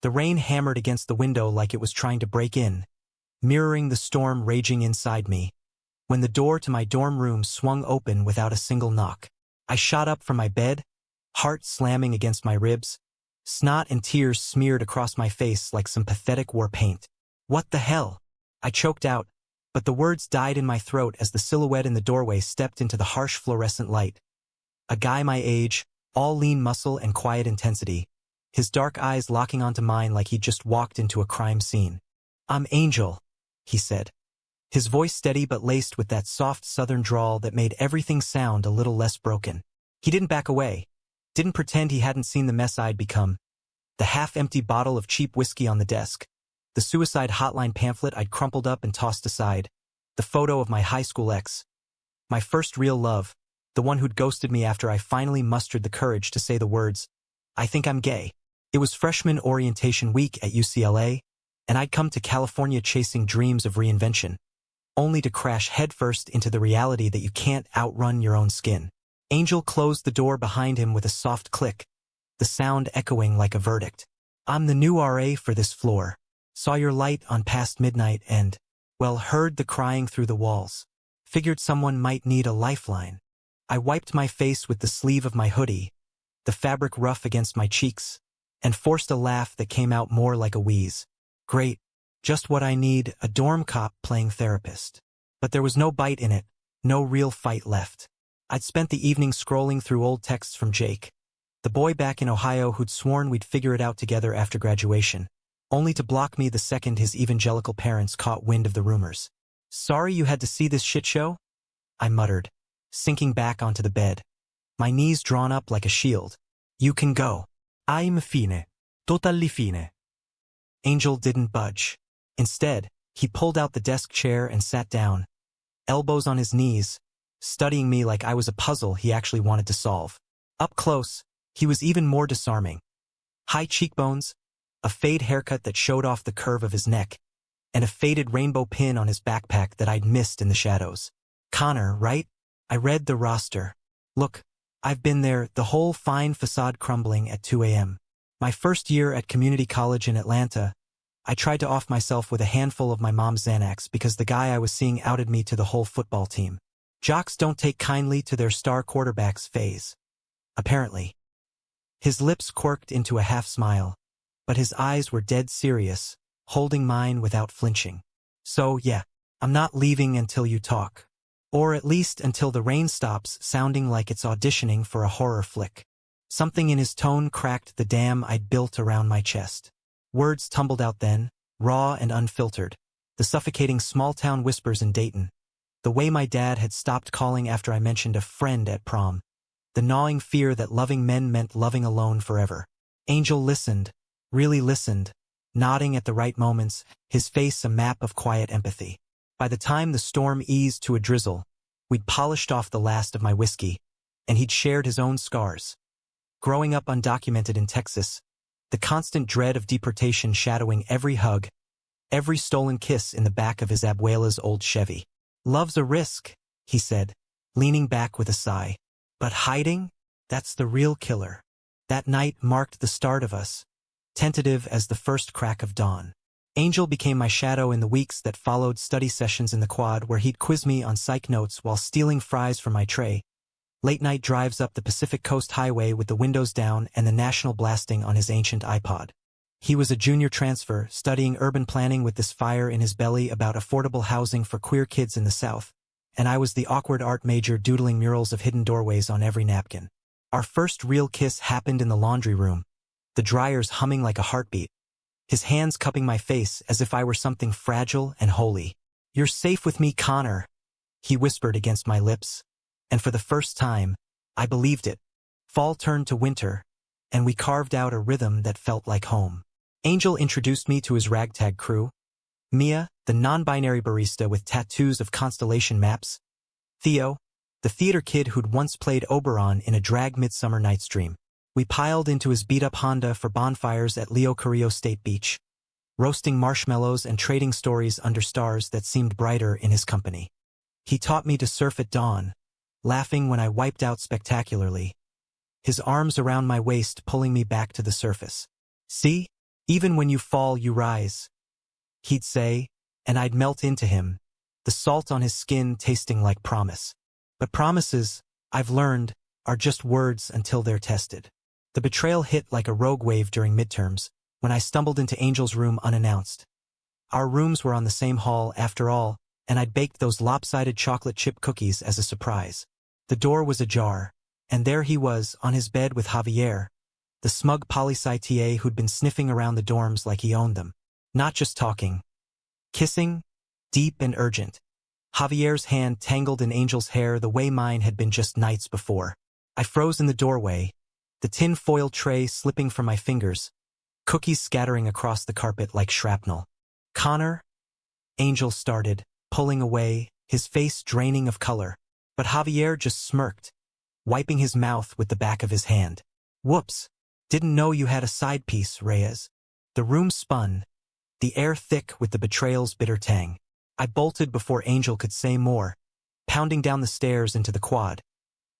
The rain hammered against the window like it was trying to break in, mirroring the storm raging inside me. When the door to my dorm room swung open without a single knock, I shot up from my bed, heart slamming against my ribs, snot and tears smeared across my face like some pathetic war paint. "What the hell?" I choked out, but the words died in my throat as the silhouette in the doorway stepped into the harsh fluorescent light. A guy my age, all lean muscle and quiet intensity, his dark eyes locking onto mine like he'd just walked into a crime scene. "I'm Angel," he said, his voice steady but laced with that soft southern drawl that made everything sound a little less broken. He didn't back away, didn't pretend he hadn't seen the mess I'd become. The half-empty bottle of cheap whiskey on the desk, the suicide hotline pamphlet I'd crumpled up and tossed aside, the photo of my high school ex, my first real love, the one who'd ghosted me after I finally mustered the courage to say the words, "I think I'm gay." It was freshman orientation week at UCLA, and I'd come to California chasing dreams of reinvention, only to crash headfirst into the reality that you can't outrun your own skin. Angel closed the door behind him with a soft click, the sound echoing like a verdict. "I'm the new RA for this floor. Saw your light on past midnight and, well, heard the crying through the walls. Figured someone might need a lifeline." I wiped my face with the sleeve of my hoodie, the fabric rough against my cheeks, and forced a laugh that came out more like a wheeze. "Great. Just what I need, a dorm cop playing therapist." But there was no bite in it, no real fight left. I'd spent the evening scrolling through old texts from Jake, the boy back in Ohio who'd sworn we'd figure it out together after graduation, only to block me the second his evangelical parents caught wind of the rumors. "Sorry you had to see this shit show?" I muttered, sinking back onto the bed, my knees drawn up like a shield. "You can go. I'm fine. Totally fine." Angel didn't budge. Instead, he pulled out the desk chair and sat down, elbows on his knees, studying me like I was a puzzle he actually wanted to solve. Up close, he was even more disarming. High cheekbones, a fade haircut that showed off the curve of his neck, and a faded rainbow pin on his backpack that I'd missed in the shadows. "Connor, right?" I read the roster. "Look, I've been there, the whole fine facade crumbling at 2 a.m. My first year at community college in Atlanta, I tried to off myself with a handful of my mom's Xanax because the guy I was seeing outed me to the whole football team. Jocks don't take kindly to their star quarterback's phase. Apparently." His lips quirked into a half-smile, but his eyes were dead serious, holding mine without flinching. "So, yeah, I'm not leaving until you talk. Or at least until the rain stops sounding like it's auditioning for a horror flick." Something in his tone cracked the dam I'd built around my chest. Words tumbled out then, raw and unfiltered, the suffocating small-town whispers in Dayton, the way my dad had stopped calling after I mentioned a friend at prom, the gnawing fear that loving men meant loving alone forever. Angel listened, really listened, nodding at the right moments, his face a map of quiet empathy. By the time the storm eased to a drizzle, we'd polished off the last of my whiskey, and he'd shared his own scars. Growing up undocumented in Texas, the constant dread of deportation shadowing every hug, every stolen kiss in the back of his abuela's old Chevy. "Love's a risk," he said, leaning back with a sigh. "But hiding? That's the real killer." That night marked the start of us, tentative as the first crack of dawn. Angel became my shadow in the weeks that followed study sessions in the quad where he'd quiz me on psych notes while stealing fries from my tray, late-night drives up the Pacific Coast Highway with the windows down and the national blasting on his ancient iPod. He was a junior transfer, studying urban planning with this fire in his belly about affordable housing for queer kids in the South, and I was the awkward art major doodling murals of hidden doorways on every napkin. Our first real kiss happened in the laundry room, the dryers humming like a heartbeat, his hands cupping my face as if I were something fragile and holy. "You're safe with me, Connor," he whispered against my lips, and for the first time, I believed it. Fall turned to winter, and we carved out a rhythm that felt like home. Angel introduced me to his ragtag crew: Mia, the non-binary barista with tattoos of constellation maps; Theo, the theater kid who'd once played Oberon in a drag Midsummer Night's Dream. We piled into his beat-up Honda for bonfires at Leo Carrillo State Beach, roasting marshmallows and trading stories under stars that seemed brighter in his company. He taught me to surf at dawn, laughing when I wiped out spectacularly, his arms around my waist pulling me back to the surface. "See? Even when you fall, you rise, he'd say, and I'd melt into him, the salt on his skin tasting like promise. But promises, I've learned, are just words until they're tested. The betrayal hit like a rogue wave during midterms, when I stumbled into Angel's room unannounced. Our rooms were on the same hall, after all, and I'd baked those lopsided chocolate chip cookies as a surprise. The door was ajar, and there he was, on his bed with Javier, the smug poli-sci TA who'd been sniffing around the dorms like he owned them. Not just talking. Kissing, deep and urgent. Javier's hand tangled in Angel's hair the way mine had been just nights before. I froze in the doorway, the tin foil tray slipping from my fingers, cookies scattering across the carpet like shrapnel. Connor? Angel started, pulling away, his face draining of color. But Javier just smirked, wiping his mouth with the back of his hand. Whoops. Didn't know you had a side piece, Reyes. The room spun, the air thick with the betrayal's bitter tang. I bolted before Angel could say more, pounding down the stairs into the quad,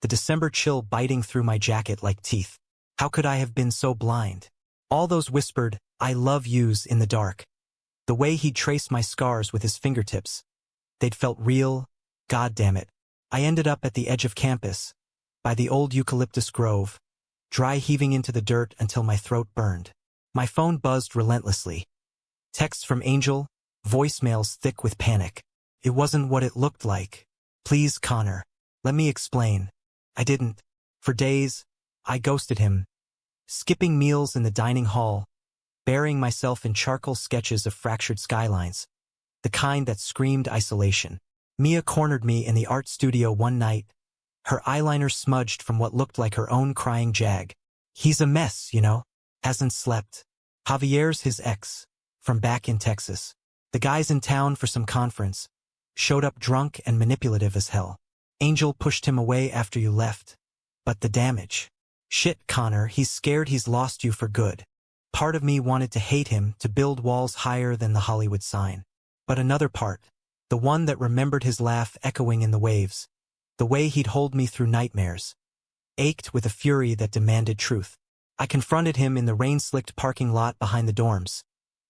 the December chill biting through my jacket like teeth. How could I have been so blind? All those whispered, I love yous in the dark. The way he'd traced my scars with his fingertips. They'd felt real, God damn it. I ended up at the edge of campus, by the old eucalyptus grove, dry heaving into the dirt until my throat burned. My phone buzzed relentlessly. Texts from Angel, voicemails thick with panic. It wasn't what it looked like. Please, Connor. Let me explain. I didn't. For days, I ghosted him, skipping meals in the dining hall, burying myself in charcoal sketches of fractured skylines, the kind that screamed isolation. Mia cornered me in the art studio one night, her eyeliner smudged from what looked like her own crying jag. He's a mess, you know. Hasn't slept. Javier's his ex, from back in Texas. The guy's in town for some conference. Showed up drunk and manipulative as hell. Angel pushed him away after you left. But the damage. Shit, Connor, he's scared he's lost you for good. Part of me wanted to hate him, to build walls higher than the Hollywood sign. But another part, the one that remembered his laugh echoing in the waves, the way he'd hold me through nightmares, ached with a fury that demanded truth. I confronted him in the rain-slicked parking lot behind the dorms,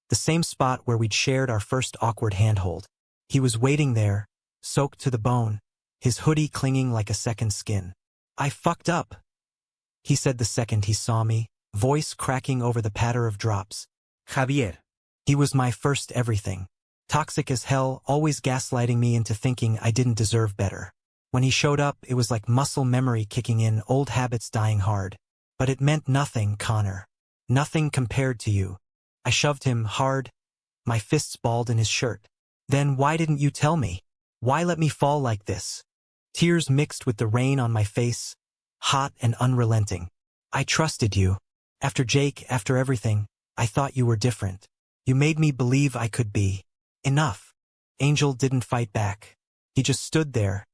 the same spot where we'd shared our first awkward handhold. He was waiting there, soaked to the bone, his hoodie clinging like a second skin. I fucked up, he said the second he saw me, voice cracking over the patter of drops. Javier. He was my first everything. Toxic as hell, always gaslighting me into thinking I didn't deserve better. When he showed up, it was like muscle memory kicking in, old habits dying hard. But it meant nothing, Connor. Nothing compared to you. I shoved him hard, my fists balled in his shirt. Then why didn't you tell me? Why let me fall like this? Tears mixed with the rain on my face, hot and unrelenting. I trusted you. After Jake, after everything, I thought you were different. You made me believe I could be. Enough. Angel didn't fight back. He just stood there,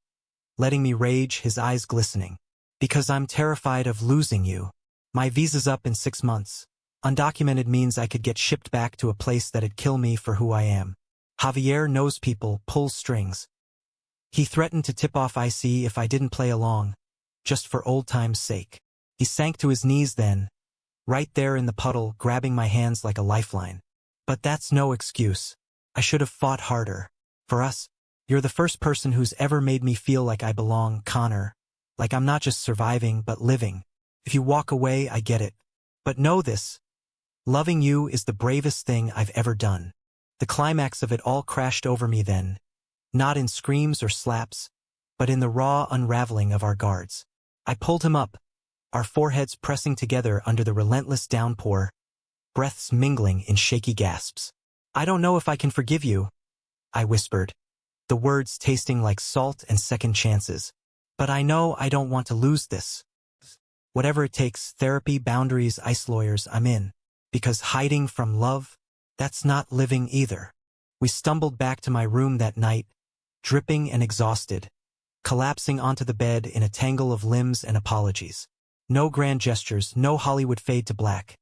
letting me rage, his eyes glistening. Because I'm terrified of losing you. My visa's up in 6 months. Undocumented means I could get shipped back to a place that'd kill me for who I am. Javier knows people, pulls strings. He threatened to tip off IC if I didn't play along, just for old time's sake. He sank to his knees then, right there in the puddle, grabbing my hands like a lifeline. But that's no excuse. I should have fought harder. For us, you're the first person who's ever made me feel like I belong, Connor. Like I'm not just surviving, but living. If you walk away, I get it. But know this. Loving you is the bravest thing I've ever done. The climax of it all crashed over me then. Not in screams or slaps, but in the raw unraveling of our guards. I pulled him up, our foreheads pressing together under the relentless downpour, breaths mingling in shaky gasps. I don't know if I can forgive you, I whispered, the words tasting like salt and second chances. But I know I don't want to lose this. Whatever it takes, therapy, boundaries, ICE lawyers, I'm in. Because hiding from love, that's not living either. We stumbled back to my room that night, dripping and exhausted, collapsing onto the bed in a tangle of limbs and apologies. No grand gestures, no Hollywood fade to black.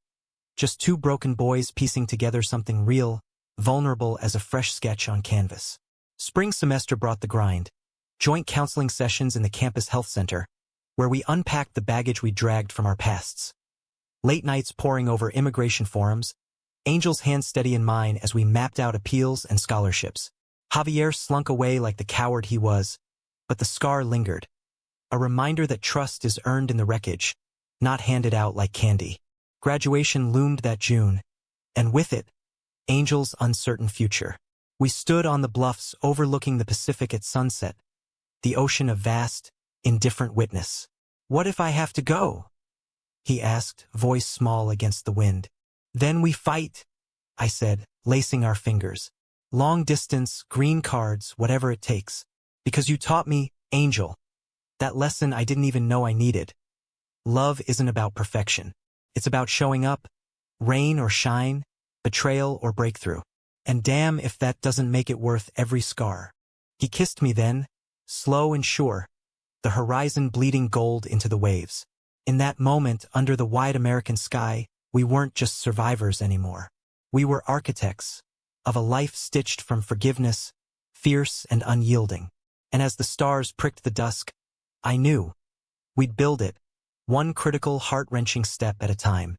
Just two broken boys piecing together something real, vulnerable as a fresh sketch on canvas. Spring semester brought the grind. Joint counseling sessions in the campus health center, where we unpacked the baggage we dragged from our pasts. Late nights poring over immigration forums, Angel's hand steady in mine as we mapped out appeals and scholarships. Javier slunk away like the coward he was, but the scar lingered. A reminder that trust is earned in the wreckage, not handed out like candy. Graduation loomed that June, and with it, Angel's uncertain future. We stood on the bluffs overlooking the Pacific at sunset, the ocean a vast, indifferent witness. "What if I have to go?" he asked, voice small against the wind. "Then we fight," I said, lacing our fingers. "Long distance, green cards, whatever it takes. Because you taught me, Angel, that lesson I didn't even know I needed. Love isn't about perfection. It's about showing up, rain or shine, betrayal or breakthrough. And damn if that doesn't make it worth every scar." He kissed me then, slow and sure, the horizon bleeding gold into the waves. In that moment, under the wide American sky, we weren't just survivors anymore. We were architects of a life stitched from forgiveness, fierce and unyielding. And as the stars pricked the dusk, I knew we'd build it, one critical, heart-wrenching step at a time.